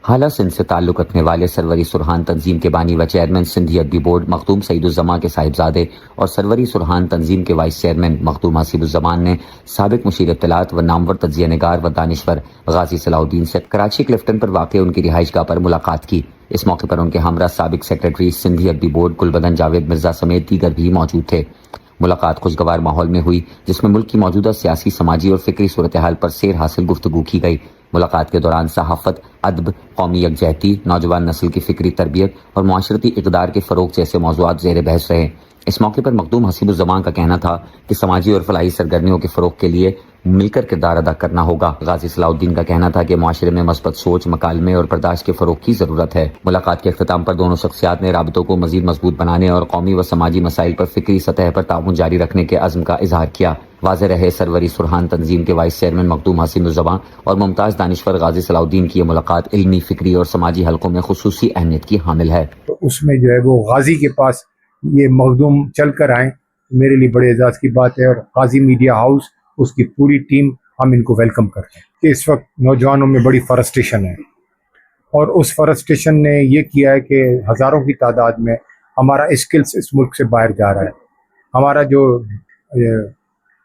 حالہ سندھ سے تعلق رکھنے والے سروری سرحان تنظیم کے بانی و چیئرمین سندھی ادبی بورڈ مخدوم سعید الزماں کے صاحبزادے اور سروری سرحان تنظیم کے وائس چیئرمین مخدوم حسیب الزمان نے سابق مشیر اطلاعات و نامور تجزیہ نگار و دانشور غازی صلاح الدین سے کراچی کلفٹن پر واقع ان کی رہائش گاہ پر ملاقات کی۔ اس موقع پر ان کے ہمراہ سابق سیکریٹری سندھی ادبی بورڈ گلبدن جاوید مرزا سمیت دیگر بھی موجود تھے۔ ملاقات خوشگوار ماحول میں ہوئی جس میں ملک کی موجودہ سیاسی، سماجی اور فکری صورتحال پر سیر حاصل گفتگو کی گئی۔ ملاقات کے دوران صحافت، ادب، قومی یکجہتی، نوجوان نسل کی فکری تربیت اور معاشرتی اقدار کے فروغ جیسے موضوعات زیر بحث رہے۔ اس موقع پر مخدوم حسیب الزمان کا کہنا تھا کہ سماجی اور فلاحی سرگرمیوں کے فروغ کے لیے مل کر کردار ادا کرنا ہوگا۔ غازی صلاح الدین کا کہنا تھا کہ معاشرے میں مثبت سوچ، مکالمے اور برداشت کے فروغ کی ضرورت ہے۔ ملاقات کے اختتام پر دونوں شخصیات نے رابطوں کو مزید مضبوط بنانے اور قومی و سماجی مسائل پر فکری سطح پر تعاون جاری رکھنے کے عزم کا اظہار کیا۔ واضح رہے سروری سرحان تنظیم کے وائس چیئرمین مخدوم حسیب الزمان اور ممتاز دانشور غازی صلاح الدین کی یہ ملاقات علمی، فکری اور سماجی حلقوں میں خصوصی اہمیت کی حامل ہے۔ تو اس میں جو ہے وہ غازی کے پاس یہ مخدوم چل کر آئیں، میرے لیے بڑے اعزاز کی بات ہے، اور غازی میڈیا ہاؤس اس کی پوری ٹیم ہم ان کو ویلکم کرتے ہیں کہ اس وقت نوجوانوں میں بڑی فرسٹریشن ہے، اور اس فرسٹریشن نے یہ کیا ہے کہ ہزاروں کی تعداد میں ہمارا اسکلس اس ملک سے باہر جا رہا ہے۔ ہمارا جو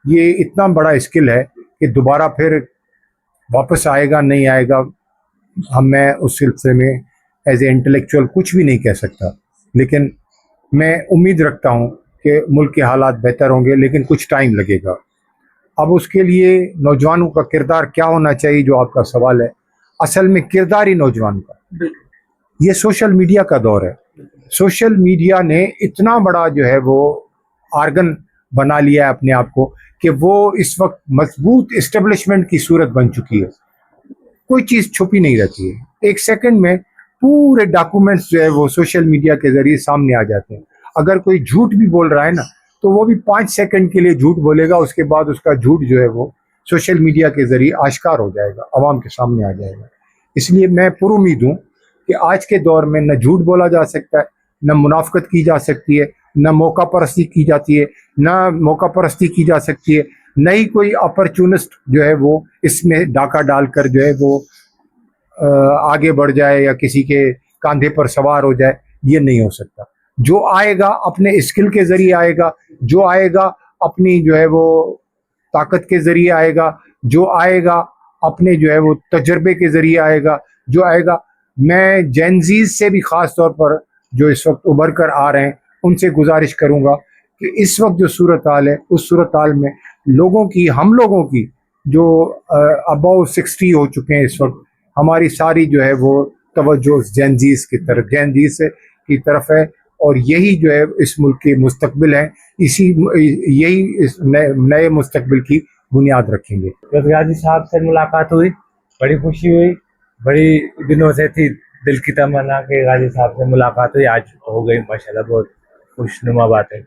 یہ اتنا بڑا اسکل ہے کہ دوبارہ پھر واپس آئے گا نہیں آئے گا، میں اس سلسلے میں ایز اے انٹلیکچوئل کچھ بھی نہیں کہہ سکتا، لیکن میں امید رکھتا ہوں کہ ملک کے حالات بہتر ہوں گے، لیکن کچھ ٹائم لگے گا۔ اب اس کے لیے نوجوانوں کا کردار کیا ہونا چاہیے، جو آپ کا سوال ہے، اصل میں کردار ہی نوجوان کا۔ یہ سوشل میڈیا کا دور ہے، سوشل میڈیا نے اتنا بڑا جو ہے وہ آرگن بنا لیا ہے اپنے آپ کو کہ وہ اس وقت مضبوط اسٹیبلشمنٹ کی صورت بن چکی ہے۔ کوئی چیز چھپی نہیں رہتی ہے، ایک سیکنڈ میں پورے ڈاکومنٹس جو ہے وہ سوشل میڈیا کے ذریعے سامنے آ جاتے ہیں۔ اگر کوئی جھوٹ بھی بول رہا ہے نا تو وہ بھی 5 سیکنڈ کے لیے جھوٹ بولے گا، اس کے بعد اس کا جھوٹ جو ہے وہ سوشل میڈیا کے ذریعے آشکار ہو جائے گا، عوام کے سامنے آ جائے گا۔ اس لیے میں پر امید ہوں کہ آج کے دور میں نہ جھوٹ بولا جا سکتا ہے، نہ منافقت کی جا سکتی ہے، نہ موقع پرستی کی جاتی ہے، نہ موقع پرستی کی جا سکتی ہے، نہ ہی کوئی اپرچونسٹ جو ہے وہ اس میں ڈاکہ ڈال کر جو ہے وہ آگے بڑھ جائے یا کسی کے کاندھے پر سوار ہو جائے۔ یہ نہیں ہو سکتا۔ جو آئے گا اپنے اسکل کے ذریعے آئے گا، جو آئے گا اپنی جو ہے وہ طاقت کے ذریعے آئے گا، جو آئے گا اپنے جو ہے وہ تجربے کے ذریعے آئے گا، جو آئے گا۔ میں جینزیز سے بھی خاص طور پر جو اس وقت ابھر کر آ رہے ہیں ان سے گزارش کروں گا کہ اس وقت جو صورتحال ہے اس صورتحال میں لوگوں کی، ہم لوگوں کی جو اباؤ 60 ہو چکے ہیں اس وقت، ہماری ساری جو ہے وہ توجہ جینزیز کی طرف، جینزیز کی طرف ہے، اور یہی جو ہے اس ملک کے مستقبل ہے، یہی اس نئے مستقبل کی بنیاد رکھیں گے۔ غازی صاحب سے ملاقات ہوئی، بڑی خوشی ہوئی، بڑی دنوں سے تھی دل کی تمنا کہ غازی صاحب سے ملاقات ہوئی، آج ہو گئی، ماشاءاللہ بہت خوشنما بات ہے۔